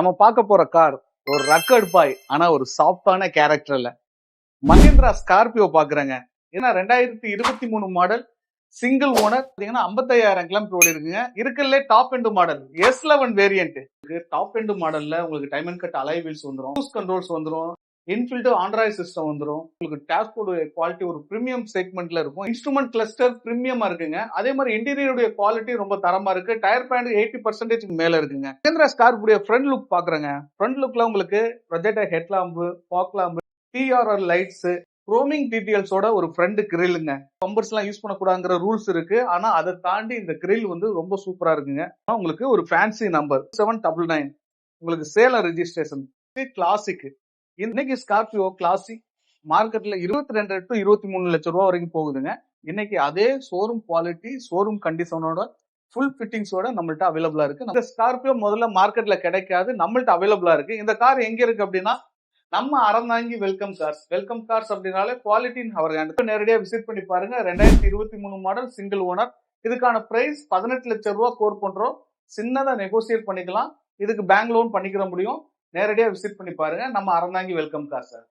நம்ம பார்க்க போற கார் ஒரு ரக்கட் பாய், ஆனா ஒரு சாஃப்டான கேரக்டர்ல மஹிந்திரா ஸ்கார்பியோ பாக்குறேங்க. ஏன்னா 2023 மாடல், சிங்கிள் ஓனர், பாத்தீங்கன்னா 55,000 கிலோமீட்டர் ஓடி இருக்குங்க. இருக்கறதுலே top end model S11 variant. Top end மாடல்ல உங்களுக்கு டைமண்ட் கட் அலாய் வீல்ஸ் வந்துரும், க்ரூஸ் கண்ட்ரோல்ஸ் வந்துரும், இன்பில்ட் ஆண்ட்ராய்டு சிஸ்டம் வந்துரும். உங்களுக்கு டேஷ்போர்டு குவாலிட்டி ஒரு பிரீமியம் செக்மெண்ட்ல இருக்கும். இன்ஸ்ட்ருமெண்ட் கிளஸ்டர் பிரீமியமா இருக்குங்க. அதே மாதிரி இன்டீரியருடைய குவாலிட்டி ரொம்ப தரமா இருக்கு. டயர் பேண்ட் 80% மேல இருக்குங்க. மஹிந்திரா ஸ்கார்பியோ ஃப்ரண்ட் லுக் பாக்குறேங்க. ஃப்ரண்ட் லுக்ல உங்களுக்கு projector head lamp, fog lamp, DRL lights, chroming டீடைல்ஸோட ஒரு ஃப்ரண்ட் கிரில்லுங்க. பம்பர்ஸ் எல்லாம் யூஸ் பண்ணக்கூடாதுங்கிற ரூல்ஸ் இருக்கு. ஆனா அதை தாண்டி இந்த கிரில் வந்து ரொம்ப சூப்பரா இருக்குங்க. உங்களுக்கு ஒரு ஃபேன்சி நம்பர் 799, உங்களுக்கு சேலம் ரெஜிஸ்ட்ரேஷன், கிளாசிக். இன்னைக்கு ஸ்கார்பியோ கிளாசிக் மார்க்கெட்ல 22 to 23 லட்சம் ரூபாய் வரைக்கும் போகுதுங்க. இன்னைக்கு அதே ஷோரூம் குவாலிட்டி, ஷோரூம் கண்டிஷனோட ஃபுல் ஃபிட்டிங்ஸோட நம்மள்ட்ட அவைலபிளா இருக்கு. இந்த ஸ்கார்பியோ முதல்ல மார்க்கெட்ல கிடைக்காது, நம்மள்ட்ட அவைலபிளா இருக்கு. இந்த கார் எங்க இருக்கு அப்படின்னா நம்ம Aranthangi welcome cars. Welcome cars அப்படின்னாலே குவாலிட்டி அவர் நேரடியா விசிட் பண்ணி பாருங்க. 2023 மாடல், சிங்கிள் ஓனர். இதுக்கான பிரைஸ் 18 லட்சம் ரூபாய் கோர் பண்றோம். சின்னதா நெகோசியேட் பண்ணிக்கலாம். இதுக்கு பேங்க் லோன் பண்ணிக்கிற முடியும். நேரடியா விசிட் பண்ணி பாருங்க. நம்ம அறந்தாங்கி வெல்கம் கார் சார்.